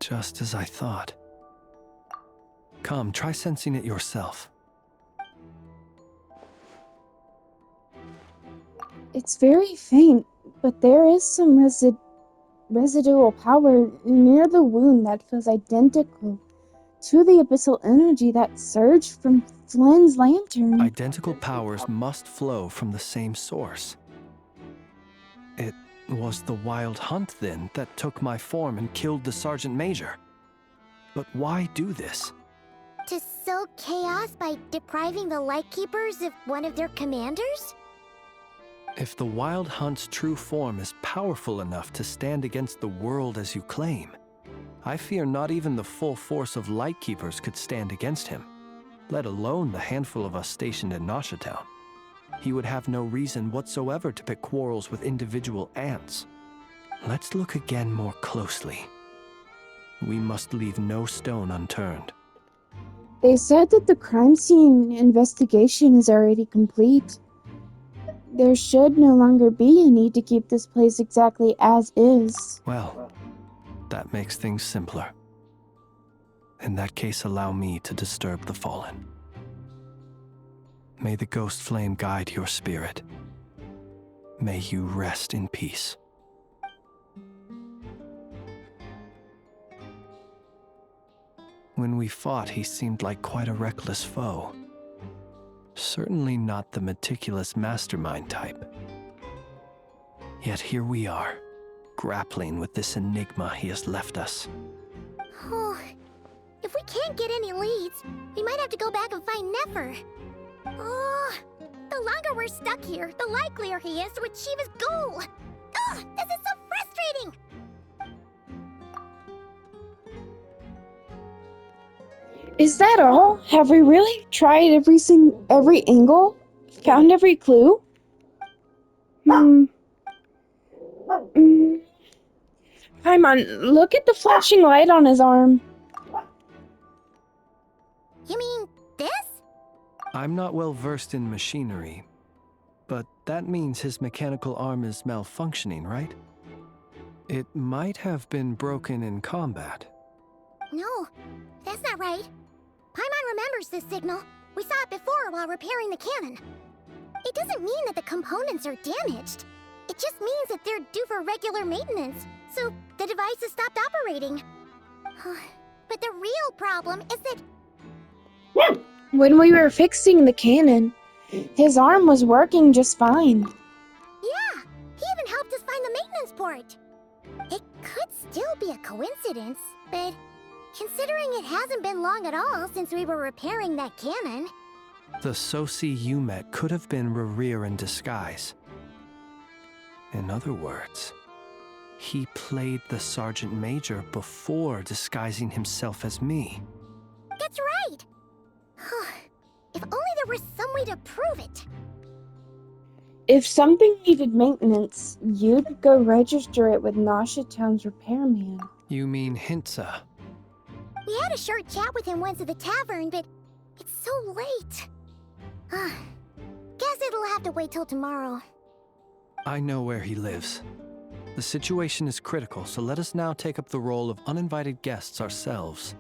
Just as I thought. Come, try sensing it yourself. It's very faint, but there is some residual power near the wound that feels identical to the abyssal energy that surged from Flynn's lantern. Identical powers must flow from the same source. It was the wild hunt, then, that took my form and killed the Sergeant Major. But why do this? To sow chaos by depriving the Lightkeepers of one of their commanders? If the Wild Hunt's true form is powerful enough to stand against the world as you claim, I fear not even the full force of Lightkeepers could stand against him, let alone the handful of us stationed in Noshatown. He would have no reason whatsoever to pick quarrels with individual ants. Let's look again more closely. We must leave no stone unturned. They said that the crime scene investigation is already complete. There should no longer be a need to keep this place exactly as is. Well, that makes things simpler. In that case, allow me to disturb the fallen. May the ghost flame guide your spirit. May you rest in peace. When we fought, he seemed like quite a reckless foe. Certainly not the meticulous mastermind type. Yet here we are, grappling with this enigma he has left us. Oh, if we can't get any leads, we might have to go back and find Nefer. Oh, the longer we're stuck here, the likelier he is to achieve his goal. Ugh, this is so frustrating! Is that all? Have we really tried every angle? Found every clue? Paimon, look at the flashing light on his arm. You mean this? I'm not well versed in machinery, but that means his mechanical arm is malfunctioning, right? It might have been broken in combat. No, that's not right. Paimon remembers this signal. We saw it before while repairing the cannon. It doesn't mean that the components are damaged. It just means that they're due for regular maintenance, so the device has stopped operating. But the real problem is that... When we were fixing the cannon, his arm was working just fine. Yeah, he even helped us find the maintenance port. It could still be a coincidence, but considering it hasn't been long at all since we were repairing that cannon... The Sosi you met could have been Rerir in disguise. In other words, he played the Sergeant Major before disguising himself as me. That's right! If only there were some way to prove it. If something needed maintenance, you'd go register it with Noshatown's repairman. You mean Hintsa? We had a short chat with him once at the tavern, but it's so late. Guess it'll have to wait till tomorrow. I know where he lives. The situation is critical, so let us now take up the role of uninvited guests ourselves.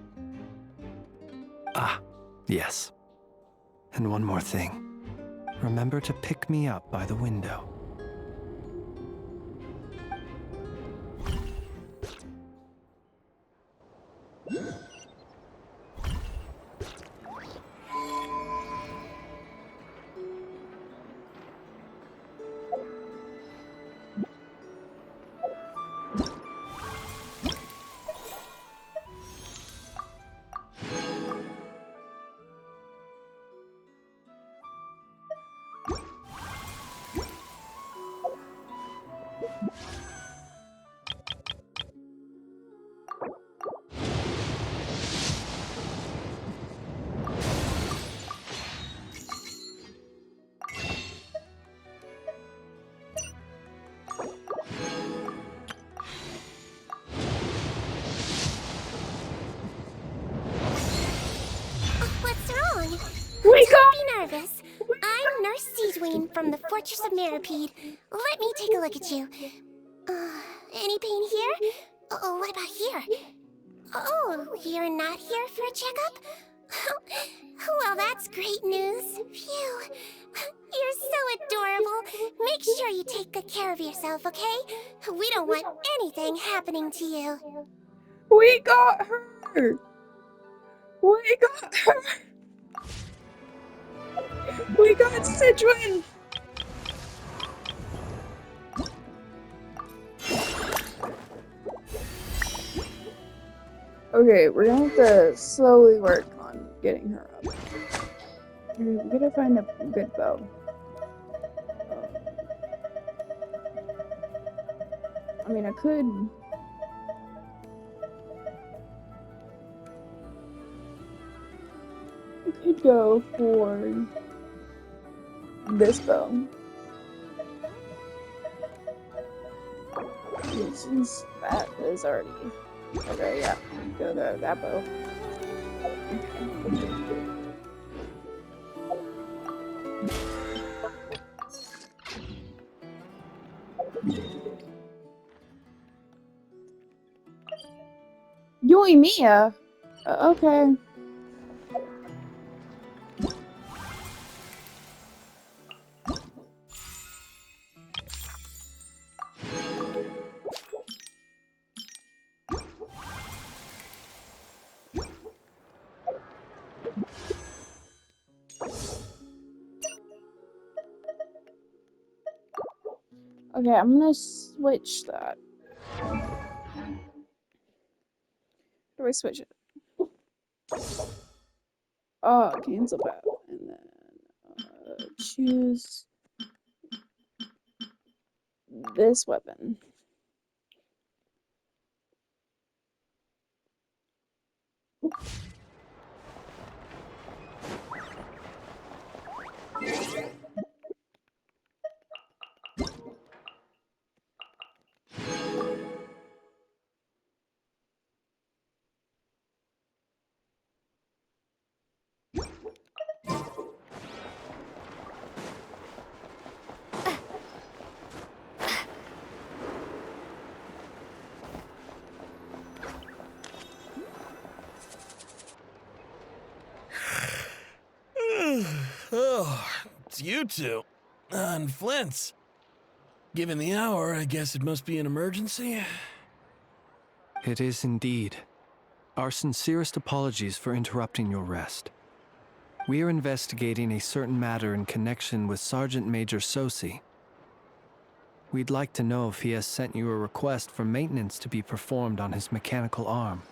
Ah, yes. And one more thing. Remember to pick me up by the window. What's wrong? Wake Don't up! be nervous. I'm Nurse Seedween from the Fortress of Mirapede. Let me take a look at you. Any pain here? Oh, what about here? Oh, you're not here for a checkup? Well, that's great news. Phew. You're so adorable. Make sure you take good care of yourself, okay? We don't want anything happening to you. We got her! We got her! We got Sidwin! Okay, we're gonna have to slowly work on getting her up. We gotta find a good bow. I mean, I could go for this bow. Since that is already okay, yeah, go there, that bow. Yoimiya? Okay. Okay, I'm gonna switch that. How do I switch it? Oh, cancel battle. And then choose this weapon. Oh, it's you two. And Flint's. Given the hour, I guess it must be an emergency. It is indeed. Our sincerest apologies for interrupting your rest. We are investigating a certain matter in connection with Sergeant Major Sosi. We'd like to know if he has sent you a request for maintenance to be performed on his mechanical arm.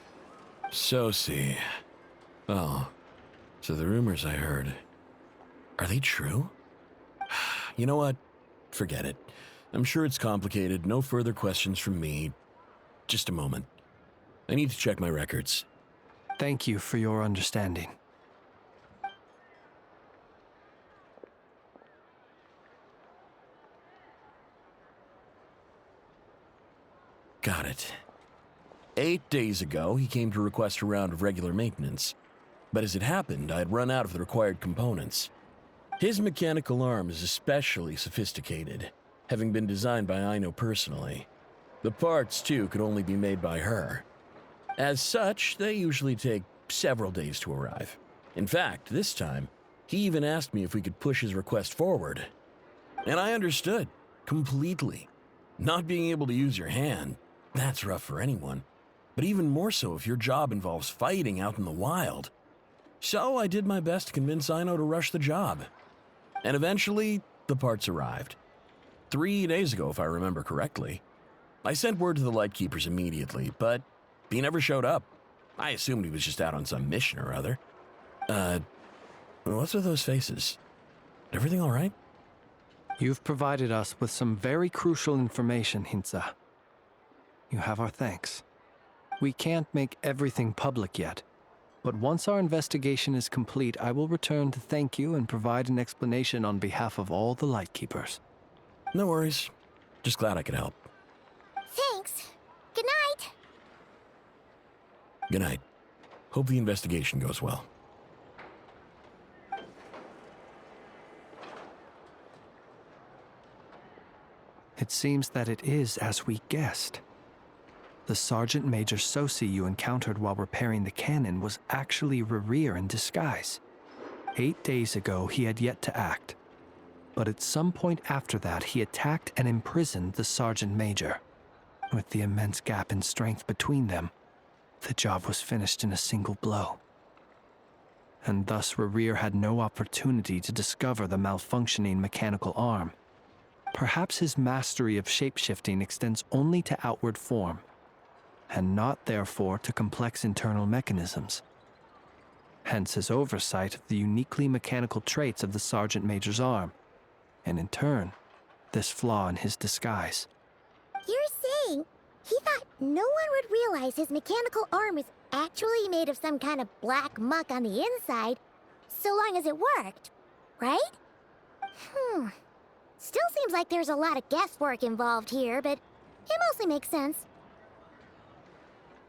Sosi. Oh, so the rumors I heard, are they true? You know what? Forget it. I'm sure it's complicated. No further questions from me. Just a moment. I need to check my records. Thank you for your understanding. Got it. 8 days ago, he came to request a round of regular maintenance. But as it happened, I had run out of the required components. His mechanical arm is especially sophisticated, having been designed by Aino personally. The parts, too, could only be made by her. As such, they usually take several days to arrive. In fact, this time, he even asked me if we could push his request forward. And I understood, completely. Not being able to use your hand, that's rough for anyone. But even more so if your job involves fighting out in the wild. So I did my best to convince Aino to rush the job. And eventually, the parts arrived. 3 days ago, if I remember correctly. I sent word to the Lightkeepers immediately, but he never showed up. I assumed he was just out on some mission or other. What's with those faces? Everything all right? You've provided us with some very crucial information, Hintsa. You have our thanks. We can't make everything public yet, but once our investigation is complete, I will return to thank you and provide an explanation on behalf of all the Lightkeepers. No worries. Just glad I could help. Thanks. Good night. Good night. Hope the investigation goes well. It seems that it is as we guessed. The Sergeant Major Sosi you encountered while repairing the cannon was actually Rerir in disguise. 8 days ago, he had yet to act. But at some point after that, he attacked and imprisoned the Sergeant Major. With the immense gap in strength between them, the job was finished in a single blow. And thus Rerir had no opportunity to discover the malfunctioning mechanical arm. Perhaps his mastery of shapeshifting extends only to outward form, and not therefore to complex internal mechanisms. Hence his oversight of the uniquely mechanical traits of the Sergeant Major's arm, and in turn, this flaw in his disguise. You're saying he thought no one would realize his mechanical arm is actually made of some kind of black muck on the inside, so long as it worked, right? Still seems like there's a lot of guesswork involved here, but it mostly makes sense.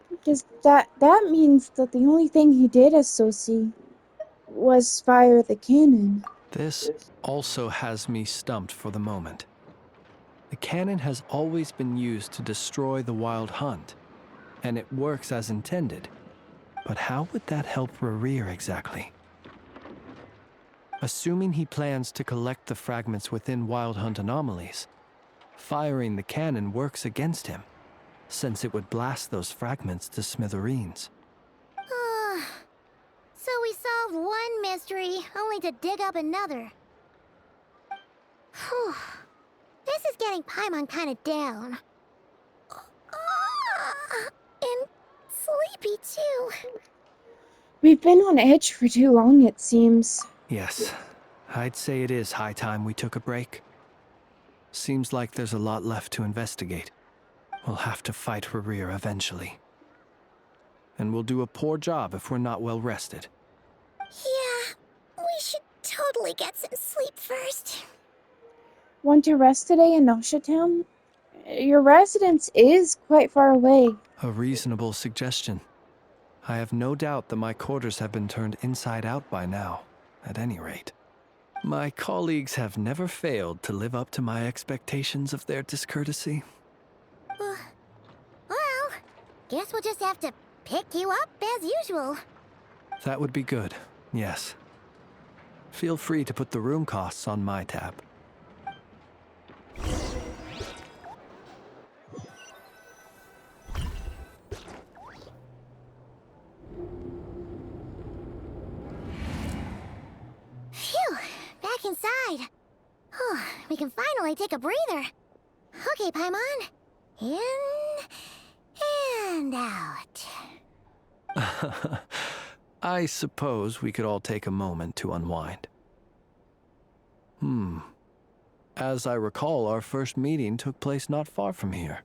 Because that means that the only thing he did as Sosi was fire the cannon. This also has me stumped for the moment. The cannon has always been used to destroy the wild hunt, and it works as intended. But how would that help Rerir exactly? Assuming he plans to collect the fragments within wild hunt anomalies, firing the cannon works against him, since it would blast those fragments to smithereens. So we solved one mystery, only to dig up another. Whew. This is getting Paimon kind of down. And sleepy, too. We've been on edge for too long, it seems. Yes, I'd say it is high time we took a break. Seems like there's a lot left to investigate. We'll have to fight Rerir eventually. And we'll do a poor job if we're not well rested. Yeah, we should totally get some sleep first. Want to rest today in Nosha Town? Your residence is quite far away. A reasonable suggestion. I have no doubt that my quarters have been turned inside out by now, at any rate. My colleagues have never failed to live up to my expectations of their discourtesy. Well, guess we'll just have to pick you up as usual. That would be good, yes. Feel free to put the room costs on my tab. Phew, back inside. We can finally take a breather. Okay, Paimon. In and out. I suppose we could all take a moment to unwind. As I recall, our first meeting took place not far from here.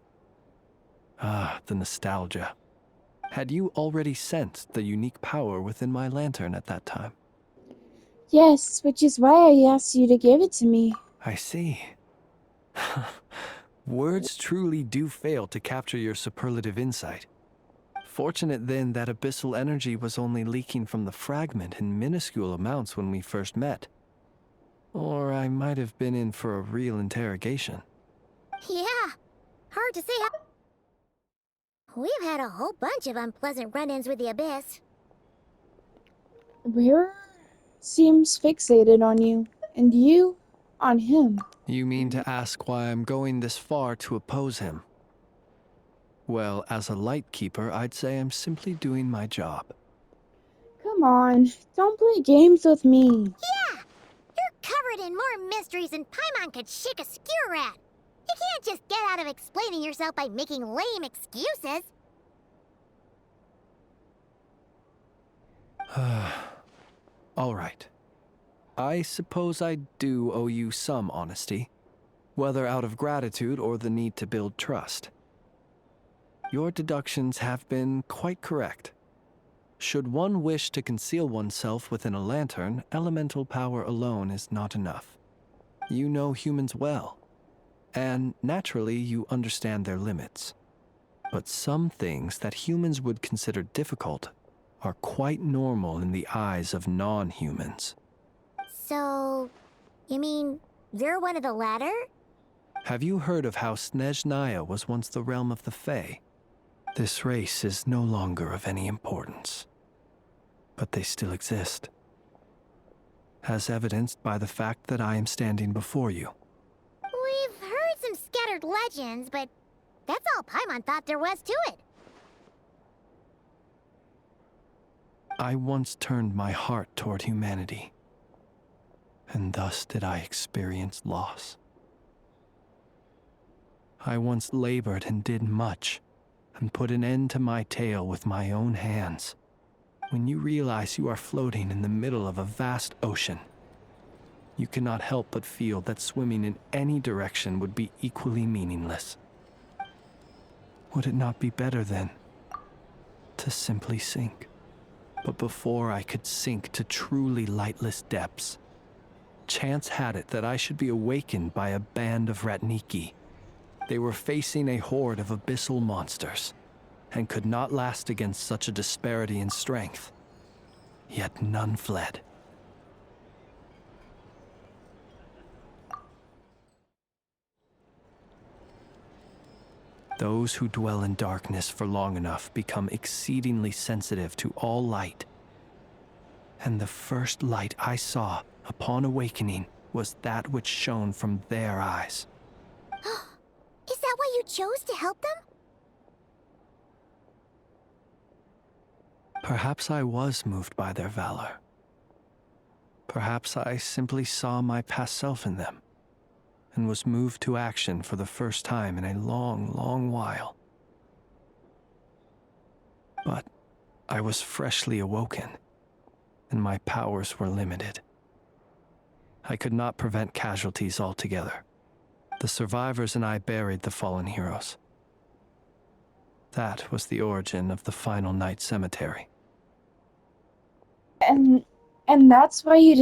Ah, the nostalgia. Had you already sensed the unique power within my lantern at that time? Yes, which is why I asked you to give it to me. I see. Words truly do fail to capture your superlative insight. Fortunate then that abyssal energy was only leaking from the fragment in minuscule amounts when we first met. Or I might have been in for a real interrogation. Yeah, hard to say how... We've had a whole bunch of unpleasant run-ins with the Abyss. Rare seems fixated on you, and you on him. You mean to ask why I'm going this far to oppose him? Well, as a Lightkeeper, I'd say I'm simply doing my job. Come on, don't play games with me. Yeah! You're covered in more mysteries than Paimon could shake a skewer at. You can't just get out of explaining yourself by making lame excuses. All right. I suppose I do owe you some honesty, whether out of gratitude or the need to build trust. Your deductions have been quite correct. Should one wish to conceal oneself within a lantern, elemental power alone is not enough. You know humans well, and naturally you understand their limits. But some things that humans would consider difficult are quite normal in the eyes of non-humans. So, you mean you're one of the latter? Have you heard of how Snezhnaya was once the realm of the Fae? This race is no longer of any importance, but they still exist, as evidenced by the fact that I am standing before you. We've heard some scattered legends, but that's all Paimon thought there was to it. I once turned my heart toward humanity, and thus did I experience loss. I once labored and did much, and put an end to my tale with my own hands. When you realize you are floating in the middle of a vast ocean, you cannot help but feel that swimming in any direction would be equally meaningless. Would it not be better, then, to simply sink? But before I could sink to truly lightless depths, chance had it that I should be awakened by a band of Ratniki. They were facing a horde of abyssal monsters, and could not last against such a disparity in strength. Yet none fled. Those who dwell in darkness for long enough become exceedingly sensitive to all light. And the first light I saw upon awakening was that which shone from their eyes. Is that why you chose to help them? Perhaps I was moved by their valor. Perhaps I simply saw my past self in them, and was moved to action for the first time in a long, long while. But I was freshly awoken, and my powers were limited. I could not prevent casualties altogether. The survivors and I buried the fallen heroes. That was the origin of the final night cemetery. And that's why you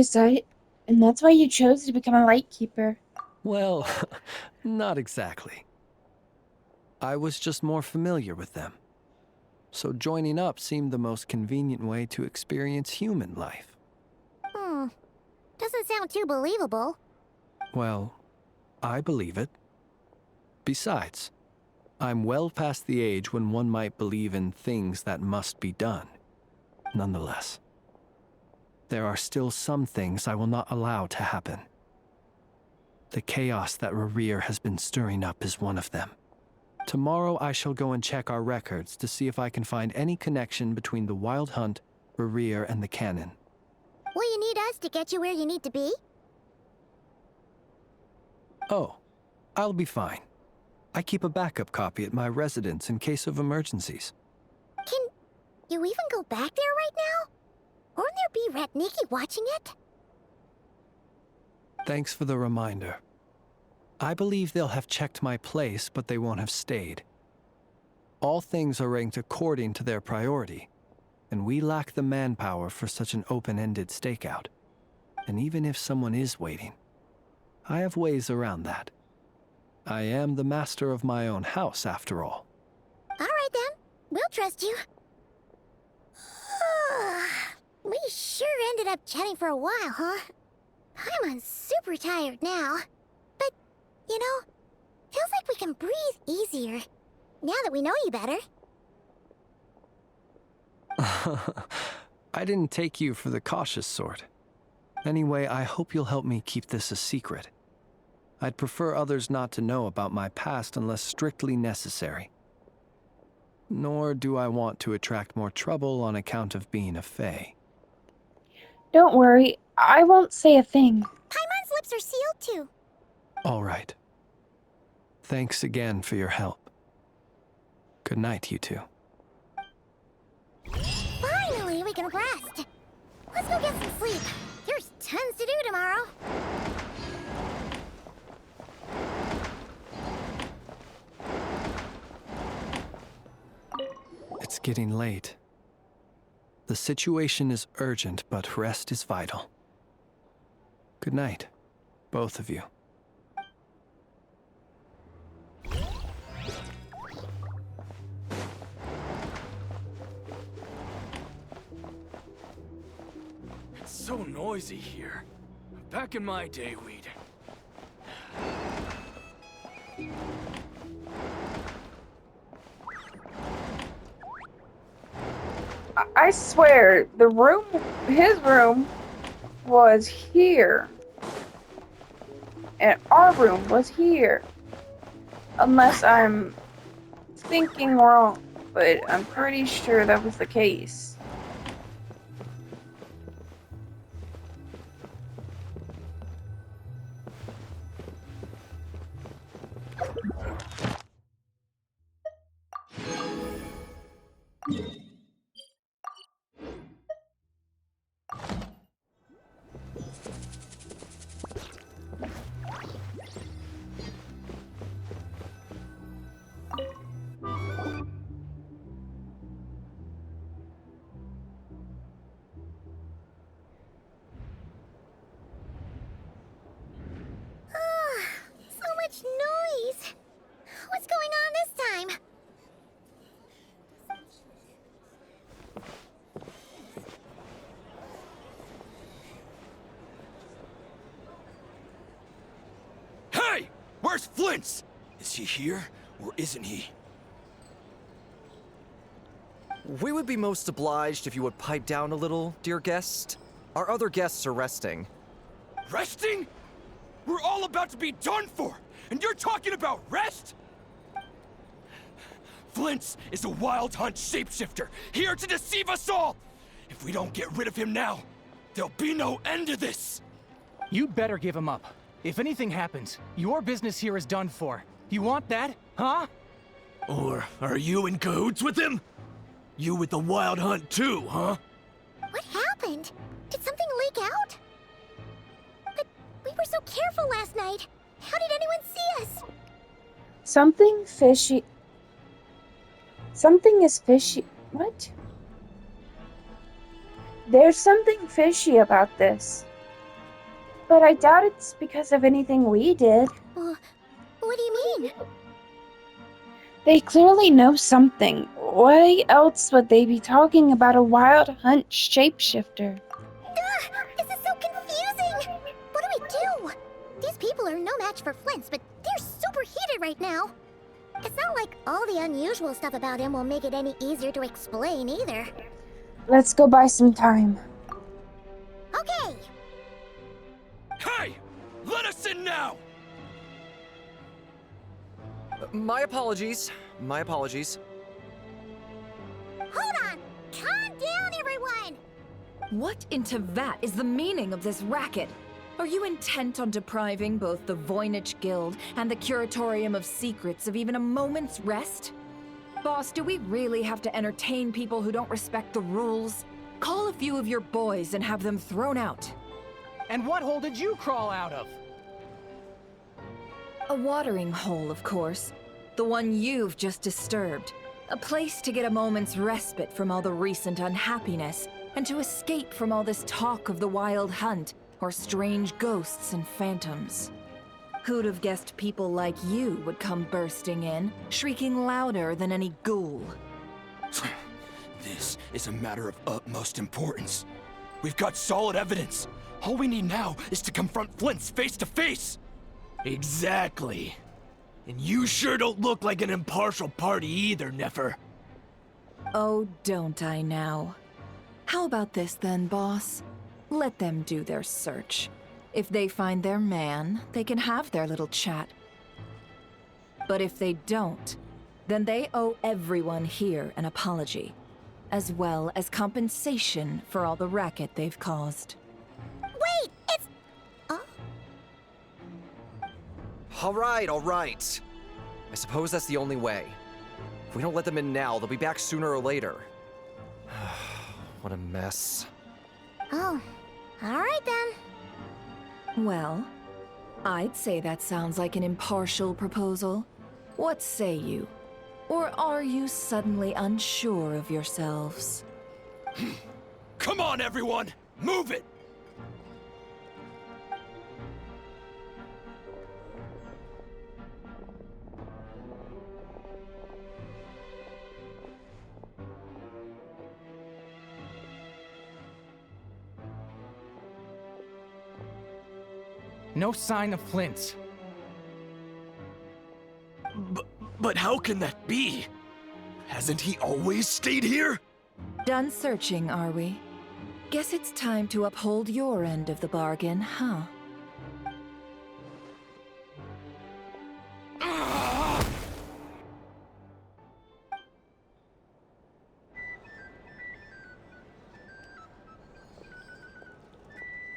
chose to become a lightkeeper. Well, not exactly. I was just more familiar with them. So joining up seemed the most convenient way to experience human life. Doesn't sound too believable. Well, I believe it. Besides, I'm well past the age when one might believe in things that must be done. Nonetheless, there are still some things I will not allow to happen. The chaos that Rerir has been stirring up is one of them. Tomorrow I shall go and check our records to see if I can find any connection between the Wild Hunt, Rerir, and the Cannon. Will you need us to get you where you need to be? Oh, I'll be fine. I keep a backup copy at my residence in case of emergencies. Can you even go back there right now? Won't there be Ratniki watching it? Thanks for the reminder. I believe they'll have checked my place, but they won't have stayed. All things are ranked according to their priority, and we lack the manpower for such an open-ended stakeout. And even if someone is waiting, I have ways around that. I am the master of my own house, after all. All right then, we'll trust you. We sure ended up chatting for a while, huh? I'm super tired now. But, you know, feels like we can breathe easier, now that we know you better. I didn't take you for the cautious sort. Anyway, I hope you'll help me keep this a secret. I'd prefer others not to know about my past unless strictly necessary. Nor do I want to attract more trouble on account of being a fae. Don't worry, I won't say a thing. Paimon's lips are sealed too. All right. Thanks again for your help. Good night, you two. Finally, we can rest. Let's go get some sleep. There's tons to do tomorrow. It's getting late. The situation is urgent, but rest is vital. Good night, both of you. It's so noisy here. Back in my day, we'd... I swear, his room was here. And our room was here. Unless I'm thinking wrong, but I'm pretty sure that was the case. So much noise. What's going on this time? Hey! Where's Flint's? Is he here, or isn't he? We would be most obliged if you would pipe down a little, dear guest. Our other guests are resting. Resting? We're all about to be done for, and you're talking about rest? Flint's is a wild hunt shapeshifter, here to deceive us all! If we don't get rid of him now, there'll be no end to this! You better give him up. If anything happens, your business here is done for. You want that, huh? Or are you in cahoots with him? You with the wild hunt too, huh? What happened? Did something leak out? But we were so careful last night. How did anyone see us? Something fishy. Something is fishy. What? There's something fishy about this. But I doubt it's because of anything we did. Well, what do you mean? They clearly know something. Why else would they be talking about a wild hunt shapeshifter? This is so confusing! What do we do? These people are no match for Flint's, but they're super heated right now. It's not like all the unusual stuff about him will make it any easier to explain either. Let's go buy some time. Okay! Hey! Let us in now! My apologies. My apologies. Hold on! Calm down, everyone! What in Tevat is the meaning of this racket? Are you intent on depriving both the Voynich Guild and the Curatorium of Secrets of even a moment's rest? Boss, do we really have to entertain people who don't respect the rules? Call a few of your boys and have them thrown out. And what hole did you crawl out of? A watering hole, of course. The one you've just disturbed. A place to get a moment's respite from all the recent unhappiness, and to escape from all this talk of the wild hunt, or strange ghosts and phantoms. Who'd have guessed people like you would come bursting in, shrieking louder than any ghoul? This is a matter of utmost importance. We've got solid evidence. All we need now is to confront Flint's face to face. Exactly. And you sure don't look like an impartial party either, Nefer. Oh, don't I now? How about this then, boss? Let them do their search. If they find their man, they can have their little chat. But if they don't, then they owe everyone here an apology, as well as compensation for all the racket they've caused. Wait, it's... All right. I suppose that's the only way. If we don't let them in now, they'll be back sooner or later. What a mess. Oh, alright then. Well, I'd say that sounds like an impartial proposal. What say you? Or are you suddenly unsure of yourselves? Come on, everyone! Move it! No sign of Flint's. But how can that be? Hasn't he always stayed here? Done searching, are we? Guess it's time to uphold your end of the bargain, huh?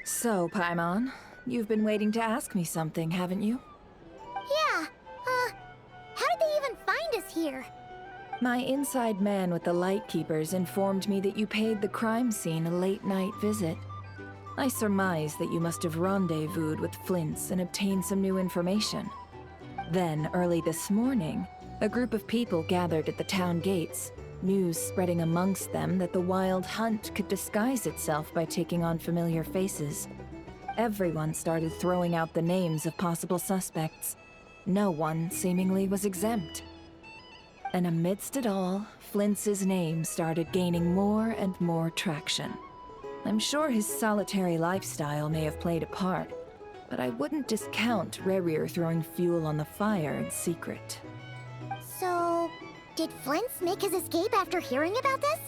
So, Paimon, you've been waiting to ask me something, haven't you? Yeah, how did they even find us here? My inside man with the Lightkeepers informed me that you paid the crime scene a late-night visit. I surmise that you must have rendezvoused with Flint's and obtained some new information. Then, early this morning, a group of people gathered at the town gates, news spreading amongst them that the Wild Hunt could disguise itself by taking on familiar faces. Everyone started throwing out the names of possible suspects. No one, seemingly, was exempt. And amidst it all, Flint's name started gaining more and more traction. I'm sure his solitary lifestyle may have played a part, but I wouldn't discount Rerir throwing fuel on the fire in secret. So, did Flint's make his escape after hearing about this?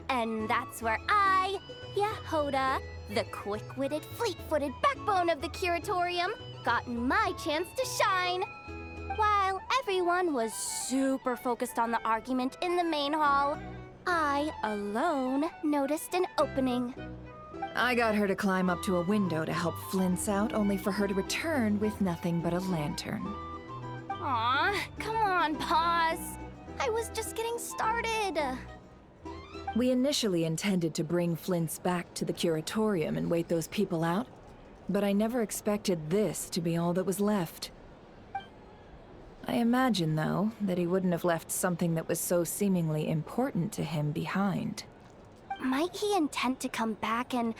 And that's where I, Yehoda, the quick-witted, fleet-footed backbone of the Curatorium, got my chance to shine. While everyone was super focused on the argument in the main hall, I, alone, noticed an opening. I got her to climb up to a window to help Flint's out, only for her to return with nothing but a lantern. Aw, come on, Paz. I was just getting started. We initially intended to bring Flint's back to the Curatorium and wait those people out, but I never expected this to be all that was left. I imagine, though, that he wouldn't have left something that was so seemingly important to him behind. Might he intend to come back and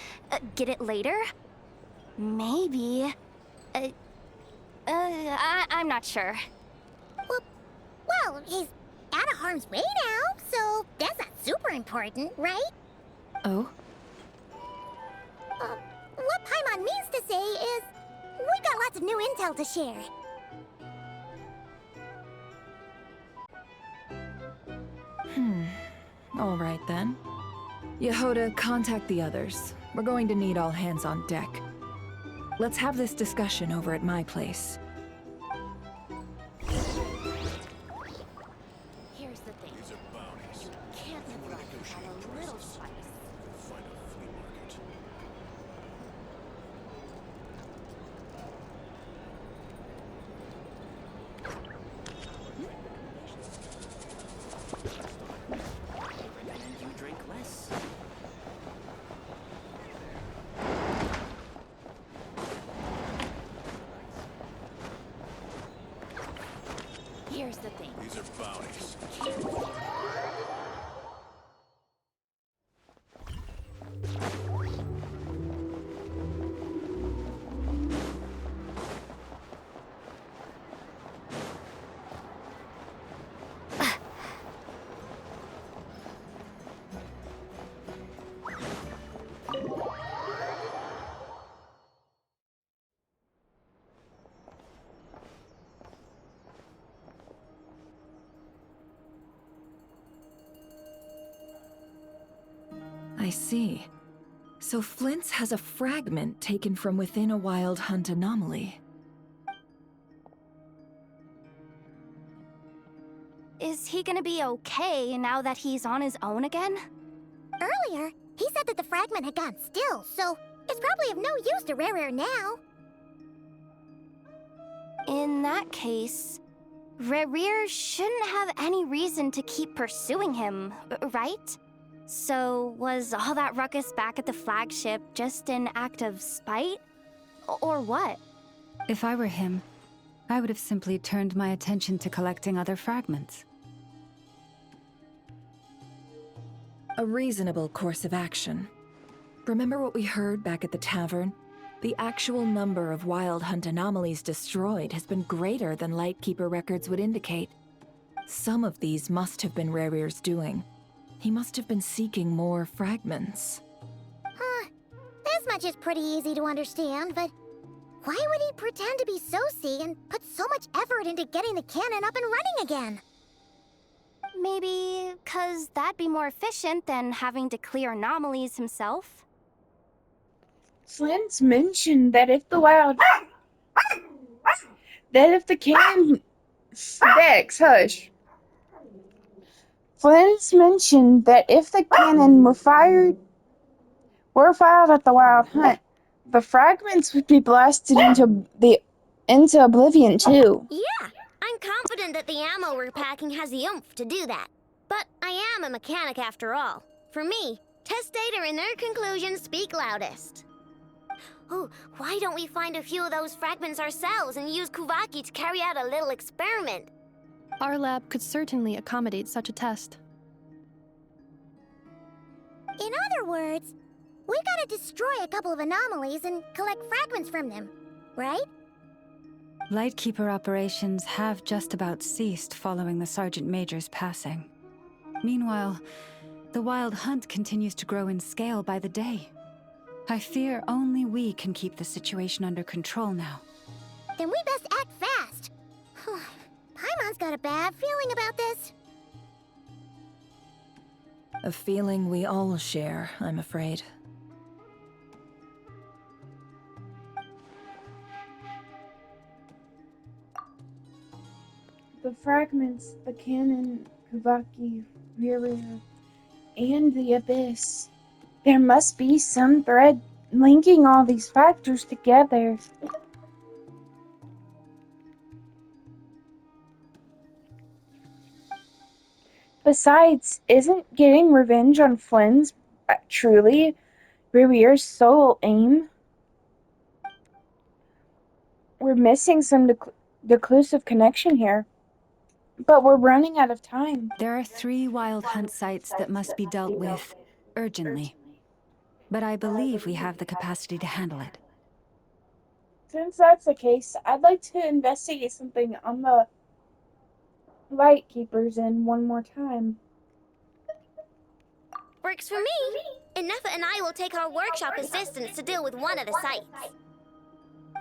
get it later? Maybe. I'm not sure. Well, he's out of harm's way now, so that's not super important, right? Oh? What Paimon means to say is, we got lots of new intel to share. All right then. Yehoda, contact the others. We're going to need all hands on deck. Let's have this discussion over at my place. Here's the thing. You can't run on a little spice. Here's the thing. These are bounties. I see. So Flint's has a fragment taken from within a Wild Hunt anomaly. Is he gonna be okay now that he's on his own again? Earlier, he said that the fragment had gone still, so it's probably of no use to Rerir now. In that case, Rerir shouldn't have any reason to keep pursuing him, right? So, was all that ruckus back at the flagship just an act of spite? Or what? If I were him, I would have simply turned my attention to collecting other fragments. A reasonable course of action. Remember what we heard back at the tavern? The actual number of Wild Hunt anomalies destroyed has been greater than Lightkeeper records would indicate. Some of these must have been Rerir's doing. He must have been seeking more fragments. This much is pretty easy to understand, but why would he pretend to be Sosi and put so much effort into getting the cannon up and running again? Maybe 'cause that'd be more efficient than having to clear anomalies himself. Flint's mentioned that if the cannon... Dex, hush. Flint's mentioned that if the cannon were fired at the Wild Hunt, the fragments would be blasted into oblivion too. Yeah, I'm confident that the ammo we're packing has the oomph to do that. But I am a mechanic after all. For me, test data and their conclusions speak loudest. Oh, why don't we find a few of those fragments ourselves and use Kuvaki to carry out a little experiment? Our lab could certainly accommodate such a test. In other words, we gotta destroy a couple of anomalies and collect fragments from them, right? Lightkeeper operations have just about ceased following the Sergeant Major's passing. Meanwhile, the Wild Hunt continues to grow in scale by the day. I fear only we can keep the situation under control now. Then we best act fast. Paimon's got a bad feeling about this. A feeling we all share, I'm afraid. The fragments, the cannon, Kuvaki, Rear, and the Abyss. There must be some thread linking all these factors together. Besides, isn't getting revenge on Flynn's truly Rear's sole aim? We're missing some declusive connection here. But we're running out of time. There are 3 Wild Hunt sites that must be dealt with urgently. But I believe we have the capacity to handle it. Since that's the case, I'd like to investigate something on the Lightkeepers in one more time. Works for me. Enough and I will take our workshop assistants to deal with one of the sites.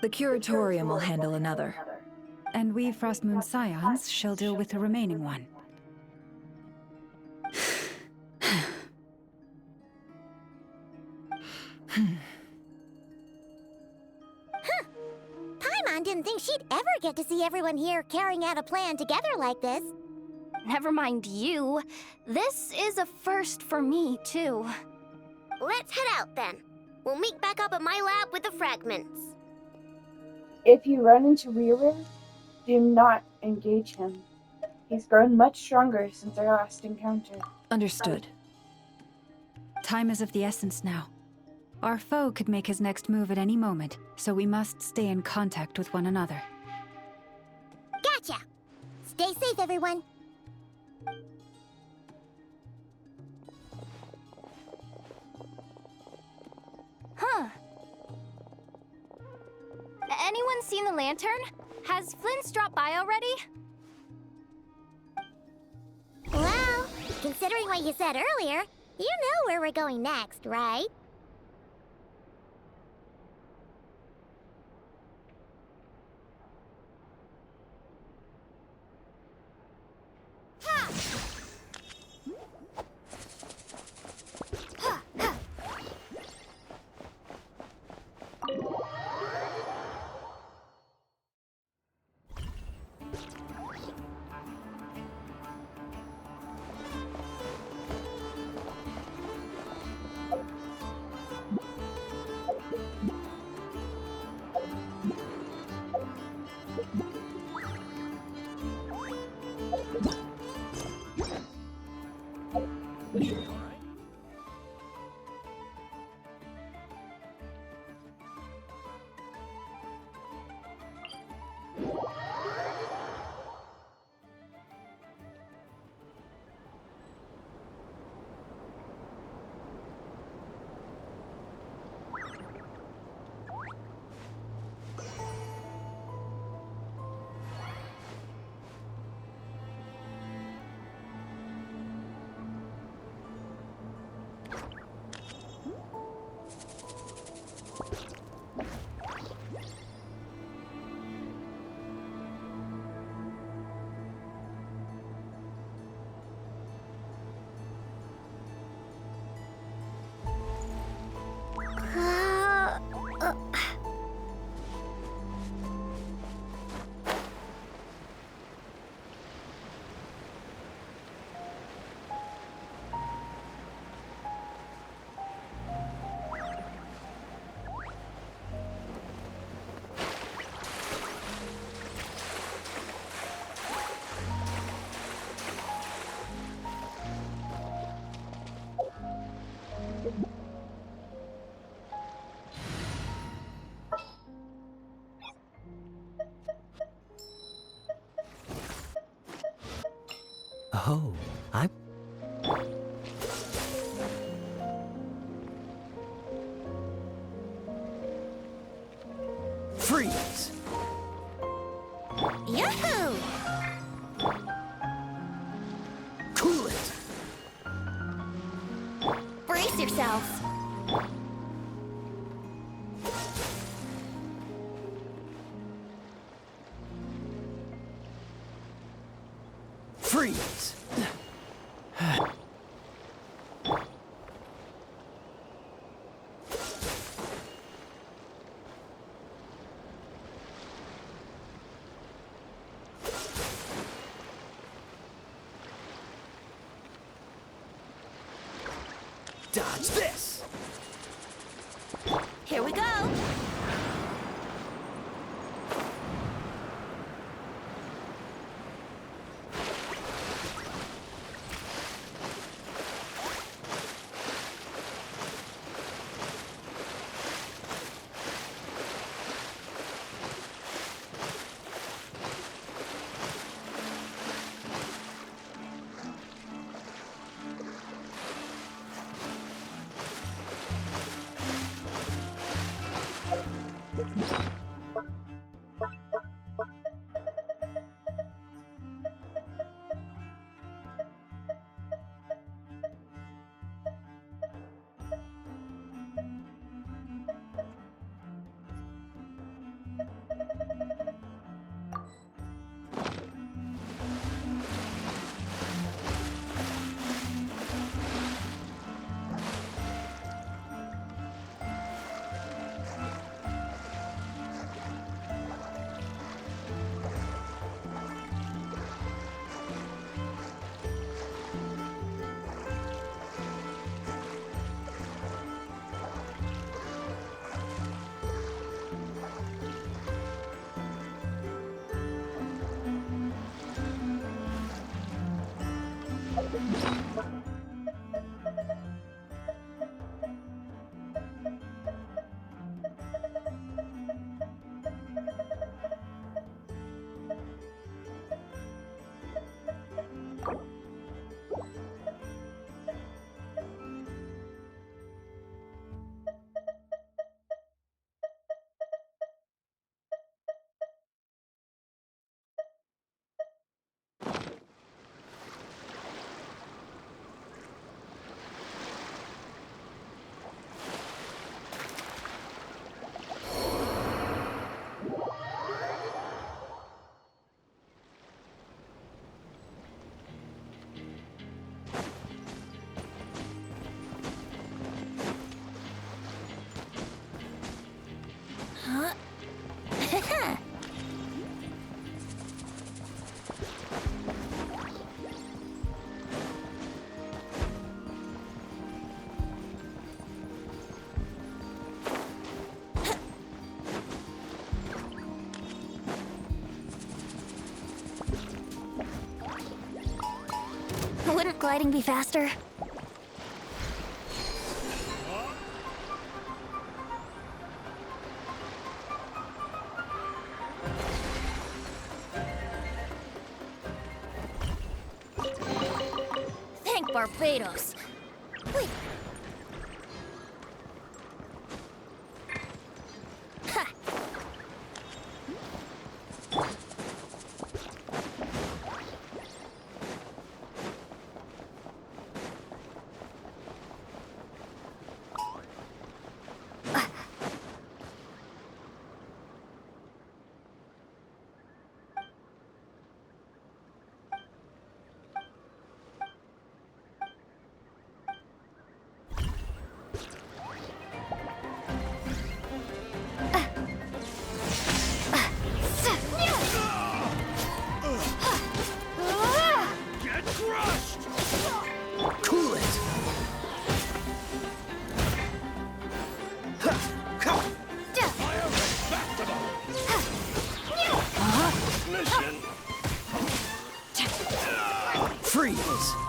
The Curatorium will handle another. And we Frostmoon Scions shall deal with the remaining one. Paimon didn't think she'd ever get to see everyone here carrying out a plan together like this. Never mind you. This is a first for me, too. Let's head out then. We'll meet back up at my lab with the fragments. If you run into Rear, do not engage him. He's grown much stronger since our last encounter. Understood. Time is of the essence now. Our foe could make his next move at any moment, so we must stay in contact with one another. Gotcha! Stay safe, everyone. Huh. Anyone seen the lantern? Has Flint's dropped by already? Well, considering what you said earlier, you know where we're going next, right? Oh, I... Freeze! Yahoo! Cool it! Brace yourselves. Freeze! Dodge this! Here we go. Wouldn't gliding be faster? Thank Barbados. Wait. Ha! Freeze!